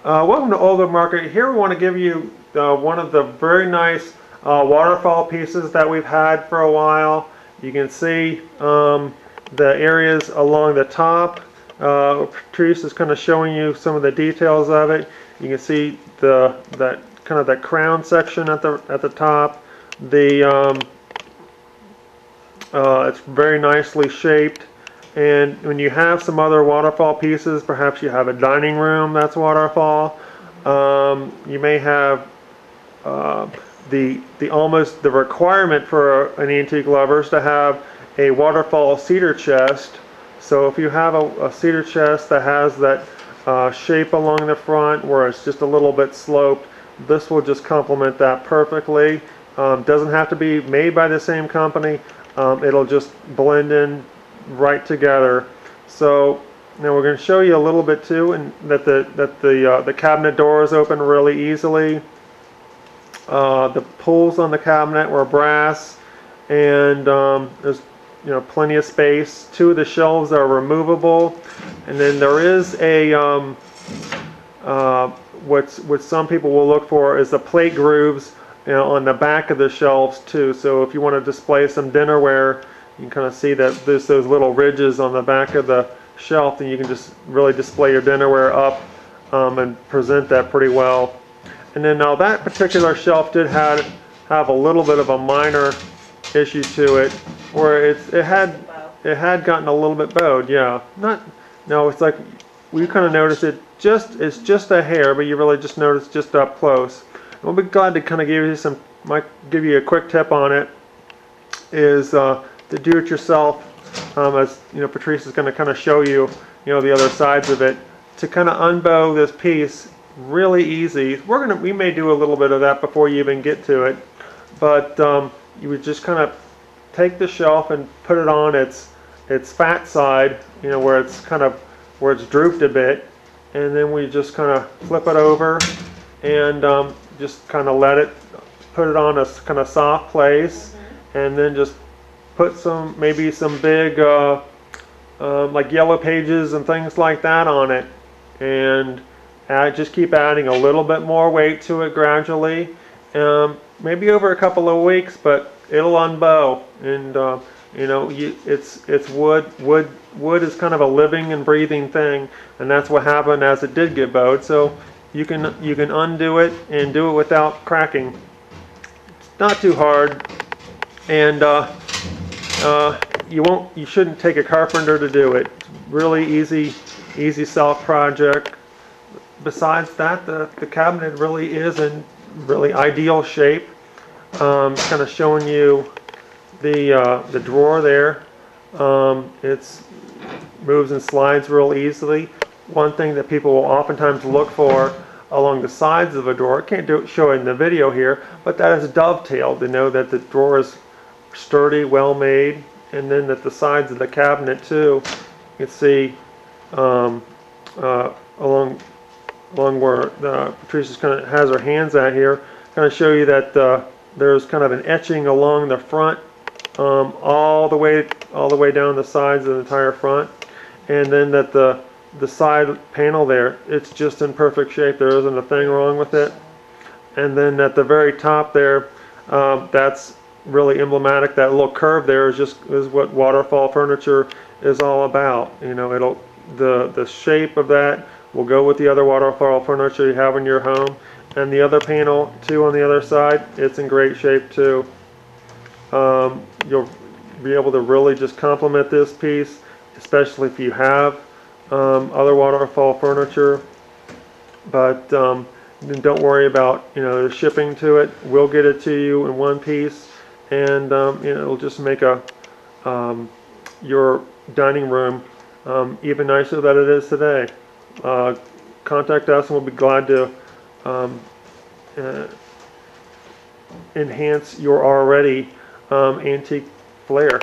Welcome to Old Market. Here we want to give you one of the very nice waterfall pieces that we've had for a while. You can see the areas along the top. Patrice is kind of showing you some of the details of it. You can see that crown section at the top. It's very nicely shaped. And when you have some other waterfall pieces, perhaps you have a dining room that's waterfall. You may have the requirement for an antique lover is to have a waterfall cedar chest. So if you have a cedar chest that has that shape along the front where it's just a little bit sloped, this will just complement that perfectly. Doesn't have to be made by the same company. It'll just blend in right together. So now we're going to show you a little bit too, and that the cabinet doors open really easily. The pulls on the cabinet were brass, and there's plenty of space. Two of the shelves are removable, and then there is a what some people will look for is the plate grooves on the back of the shelves too. So if you want to display some dinnerware, you can kind of see that there's those little ridges on the back of the shelf, and you can just really display your dinnerware up and present that pretty well. And then now that particular shelf did have a little bit of a minor issue to it, where it had gotten a little bit bowed. Yeah, it's like we kind of noticed it's just a hair, but you really just notice just up close. And we'll be glad to kind of might give you a quick tip on it. Is to do it yourself, as Patrice is going to kind of show you, the other sides of it, to kind of unbow this piece really easy. We may do a little bit of that before you even get to it, but you would just kind of take the shelf and put it on its fat side, where it's drooped a bit, and then we just kind of flip it over and just kind of put it on a kind of soft place, and then just put maybe some big like yellow pages and things like that on it, and just keep adding a little bit more weight to it gradually, maybe over a couple of weeks, but it'll unbow. And it's wood is kind of a living and breathing thing, and that's what happened as it did get bowed. So you can undo it and do it without cracking. It's not too hard, and you shouldn't take a carpenter to do it. It's really easy self project. Besides that, the cabinet really is in really ideal shape. Kind of showing you the drawer there. It moves and slides real easily. One thing that people will oftentimes look for along the sides of a drawer, I can't show it in the video here, but that is dovetailed to know that the drawer is sturdy, well made, and then that the sides of the cabinet too, you can see along where Patrice kind of has her hands at here, kind of show you that there's kind of an etching along the front, all the way down the sides of the entire front, and then that the side panel there, it's just in perfect shape. There isn't a thing wrong with it. And then at the very top there, that's really emblematic. That little curve there is what waterfall furniture is all about. The shape of that will go with the other waterfall furniture you have in your home, and the other panel too on the other side, it's in great shape too. You'll be able to really just complement this piece, especially if you have other waterfall furniture. But don't worry about the shipping to it. We'll get it to you in one piece, and it'll just make your dining room even nicer than it is today. Contact us, and we'll be glad to enhance your already antique flair.